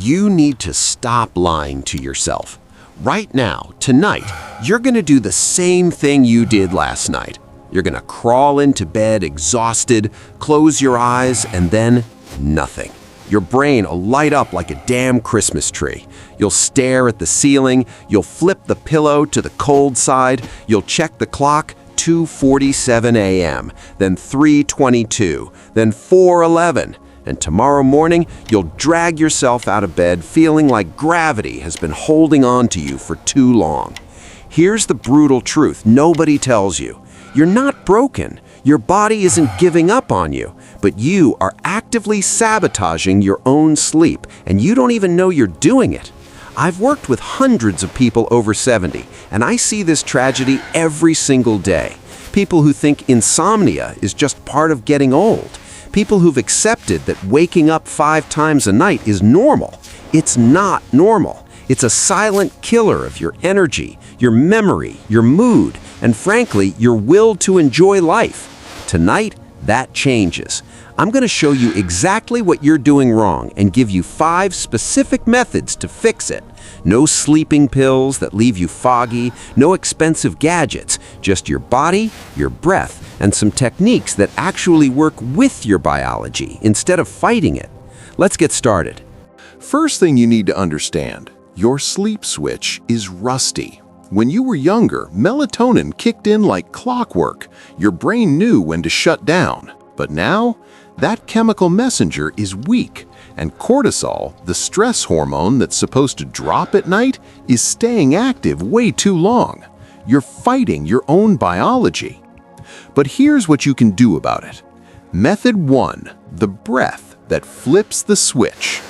You need to stop lying to yourself. Right now, tonight, you're going to do the same thing you did last night. You're going to crawl into bed exhausted, close your eyes, and then nothing. Your brain will light up like a damn Christmas tree. You'll stare at the ceiling, you'll flip the pillow to the cold side, you'll check the clock, 2:47 a.m., then 3:22, then 4:11. And tomorrow morning, you'll drag yourself out of bed feeling like gravity has been holding on to you for too long. Here's the brutal truth nobody tells you. You're not broken. Your body isn't giving up on you, but you are actively sabotaging your own sleep, and you don't even know you're doing it. I've worked with hundreds of people over 70, and I see this tragedy every single day. People who think insomnia is just part of getting old. People who've accepted that waking up 5 times a night is normal. It's not normal. It's a silent killer of your energy, your memory, your mood, and frankly, your will to enjoy life. Tonight, that changes. I'm going to show you exactly what you're doing wrong and give you 5 specific methods to fix it. No sleeping pills that leave you foggy, no expensive gadgets, just your body, your breath, and some techniques that actually work with your biology instead of fighting it. Let's get started. First thing you need to understand, your sleep switch is rusty. When you were younger, melatonin kicked in like clockwork. Your brain knew when to shut down. But now, that chemical messenger is weak, and cortisol, the stress hormone that's supposed to drop at night, is staying active way too long. You're fighting your own biology. But here's what you can do about it. Method 1, the breath that flips the switch.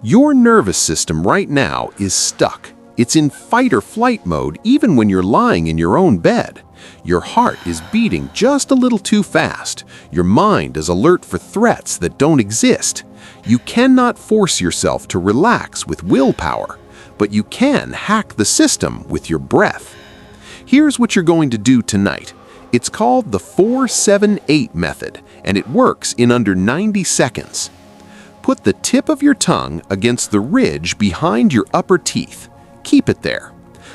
Your nervous system right now is stuck. It's in fight or flight mode even when you're lying in your own bed. Your heart is beating just a little too fast. Your mind is alert for threats that don't exist. You cannot force yourself to relax with willpower, but you can hack the system with your breath. Here's what you're going to do tonight. It's called the 4-7-8 method, and it works in under 90 seconds. Put the tip of your tongue against the ridge behind your upper teeth. Keep it there.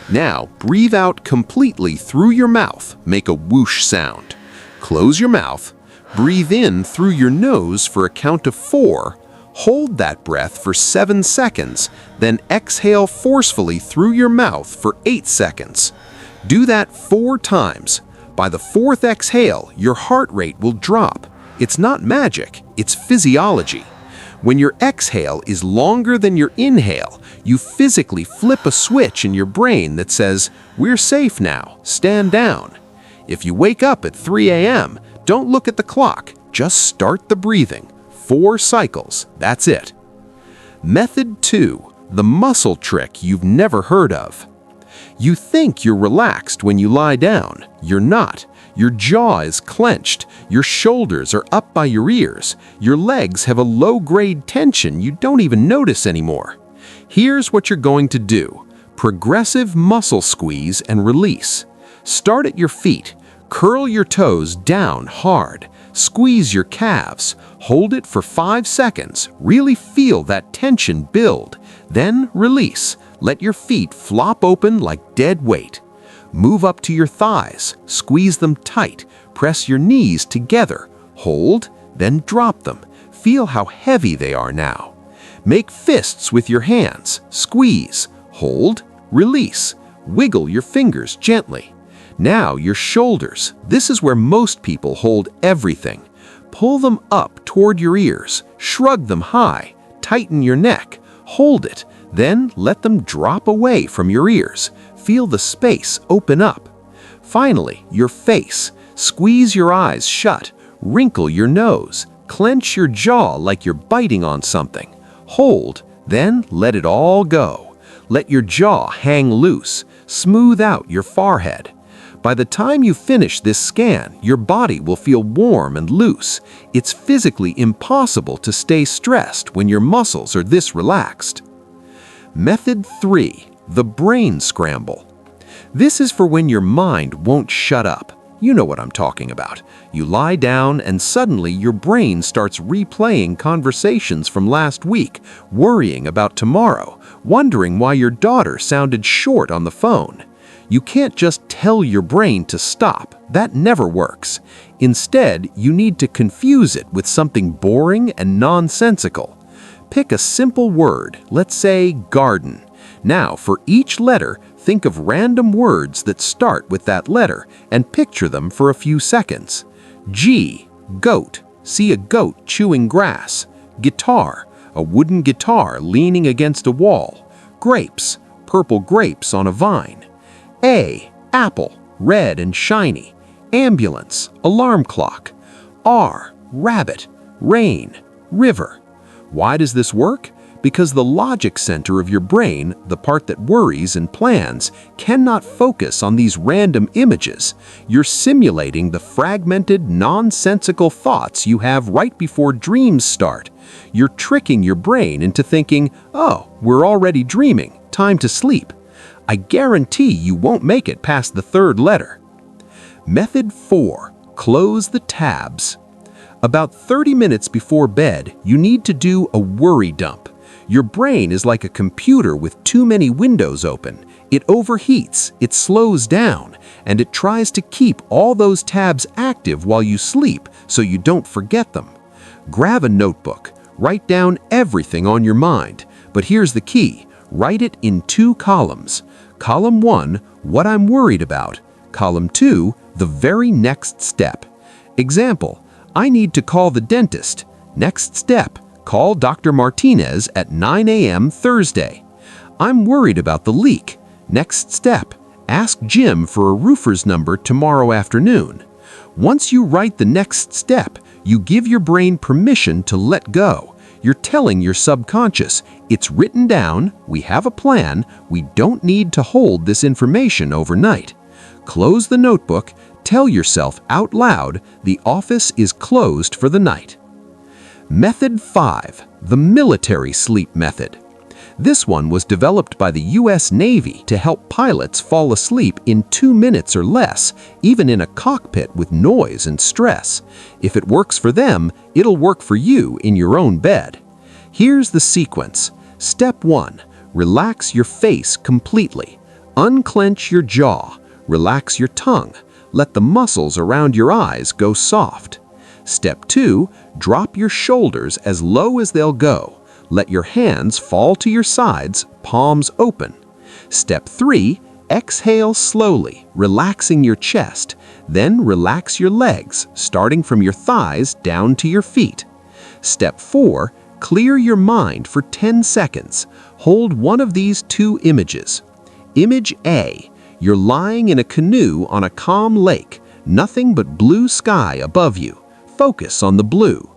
Now, breathe out completely through your mouth. Make a whoosh sound. Close your mouth. Breathe in through your nose for a count of 4. Hold that breath for 7 seconds. Then exhale forcefully through your mouth for 8 seconds. Do that 4 times. By the 4th exhale, your heart rate will drop. It's not magic, it's physiology. When your exhale is longer than your inhale, you physically flip a switch in your brain that says, "We're safe now, stand down." If you wake up at 3 a.m., don't look at the clock, just start the breathing. 4 cycles, that's it. Method 2, the muscle trick you've never heard of. You think you're relaxed when you lie down. You're not. Your jaw is clenched. Your shoulders are up by your ears. Your legs have a low-grade tension you don't even notice anymore. Here's what you're going to do. Progressive muscle squeeze and release. Start at your feet. Curl your toes down hard. Squeeze your calves. Hold it for 5 seconds. Really feel that tension build. Then release. Let your feet flop open like dead weight. Move up to your thighs, squeeze them tight, press your knees together, hold, then drop them. Feel how heavy they are now. Make fists with your hands, squeeze, hold, release. Wiggle your fingers gently. Now your shoulders, this is where most people hold everything. Pull them up toward your ears, shrug them high, tighten your neck, hold it, then let them drop away from your ears. Feel the space open up. Finally, your face. Squeeze your eyes shut. Wrinkle your nose. Clench your jaw like you're biting on something. Hold, then let it all go. Let your jaw hang loose. Smooth out your forehead. By the time you finish this scan, your body will feel warm and loose. It's physically impossible to stay stressed when your muscles are this relaxed. Method 3. The brain scramble. This is for when your mind won't shut up. You know what I'm talking about. You lie down and suddenly your brain starts replaying conversations from last week, worrying about tomorrow, wondering why your daughter sounded short on the phone. You can't just tell your brain to stop. That never works. Instead, you need to confuse it with something boring and nonsensical. Pick a simple word, let's say garden. Now, for each letter, think of random words that start with that letter and picture them for a few seconds. G, goat. See a goat chewing grass. Guitar, a wooden guitar leaning against a wall. Grapes, purple grapes on a vine. A, apple, red and shiny. Ambulance, alarm clock. R, rabbit, rain, river. Why does this work? Because the logic center of your brain, the part that worries and plans, cannot focus on these random images. You're simulating the fragmented, nonsensical thoughts you have right before dreams start. You're tricking your brain into thinking, oh, we're already dreaming, time to sleep. I guarantee you won't make it past the third letter. Method 4. Close the tabs. About 30 minutes before bed, you need to do a worry dump. Your brain is like a computer with too many windows open. It overheats, it slows down, and it tries to keep all those tabs active while you sleep so you don't forget them. Grab a notebook, write down everything on your mind, but here's the key. Write it in 2 columns. Column 1, what I'm worried about. Column 2, the very next step. Example, I need to call the dentist. Next step, call Dr. Martinez at 9 a.m. Thursday. I'm worried about the leak. Next step, ask Jim for a roofer's number tomorrow afternoon. Once you write the next step, you give your brain permission to let go. You're telling your subconscious, it's written down, we have a plan, we don't need to hold this information overnight. Close the notebook, tell yourself out loud, the office is closed for the night. Method 5, the military sleep method. This one was developed by the U.S. Navy to help pilots fall asleep in 2 minutes or less, even in a cockpit with noise and stress. If it works for them, it'll work for you in your own bed. Here's the sequence. Step 1. Relax your face completely. Unclench your jaw. Relax your tongue. Let the muscles around your eyes go soft. Step 2. Drop your shoulders as low as they'll go. Let your hands fall to your sides, palms open. Step 3. Exhale slowly, relaxing your chest. Then relax your legs, starting from your thighs down to your feet. Step 4. Clear your mind for 10 seconds. Hold one of these 2 images. Image A. You're lying in a canoe on a calm lake, nothing but blue sky above you. Focus on the blue.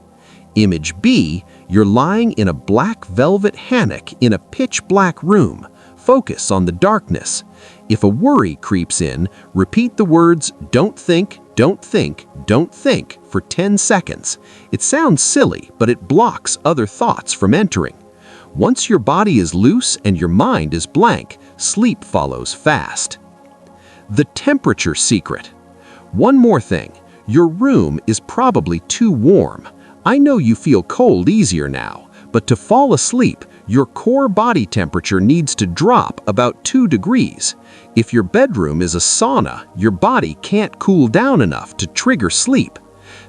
Image B. You're lying in a black velvet hammock in a pitch-black room. Focus on the darkness. If a worry creeps in, repeat the words, don't think, don't think, don't think for 10 seconds. It sounds silly, but it blocks other thoughts from entering. Once your body is loose and your mind is blank, sleep follows fast. The temperature secret. One more thing. Your room is probably too warm. I know you feel cold easier now, but to fall asleep, your core body temperature needs to drop about 2 degrees. If your bedroom is a sauna, your body can't cool down enough to trigger sleep.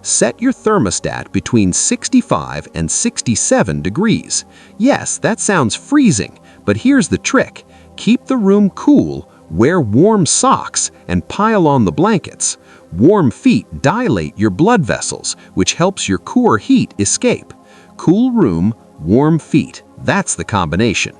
Set your thermostat between 65 and 67 degrees. Yes, that sounds freezing, but here's the trick. Keep the room cool, wear warm socks, and pile on the blankets. Warm feet dilate your blood vessels, which helps your core heat escape. Cool room, warm feet. That's the combination.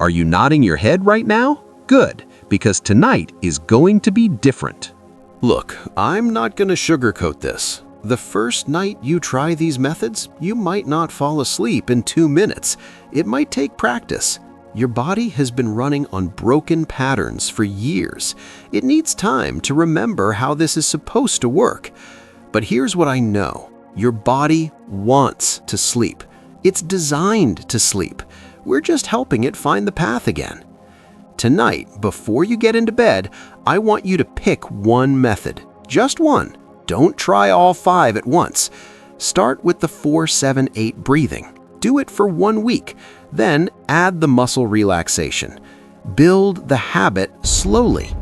Are you nodding your head right now? Good, because tonight is going to be different. Look, I'm not going to sugarcoat this. The first night you try these methods, you might not fall asleep in 2 minutes. It might take practice. Your body has been running on broken patterns for years. It needs time to remember how this is supposed to work. But here's what I know. Your body wants to sleep. It's designed to sleep. We're just helping it find the path again. Tonight, before you get into bed, I want you to pick one method. Just one. Don't try all 5 at once. Start with the 4-7-8 breathing. Do it for 1 week. Then add the muscle relaxation. Build the habit slowly.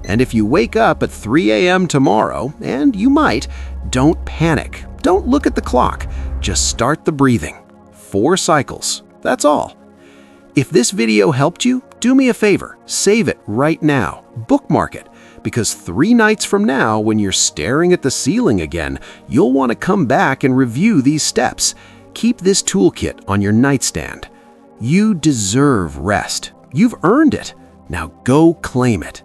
And if you wake up at 3 a.m. tomorrow, and you might, don't panic. Don't look at the clock. Just start the breathing. 4 cycles. That's all. If this video helped you, do me a favor. Save it right now. Bookmark it. Because 3 nights from now, when you're staring at the ceiling again, you'll want to come back and review these steps. Keep this toolkit on your nightstand. You deserve rest. You've earned it. Now go claim it.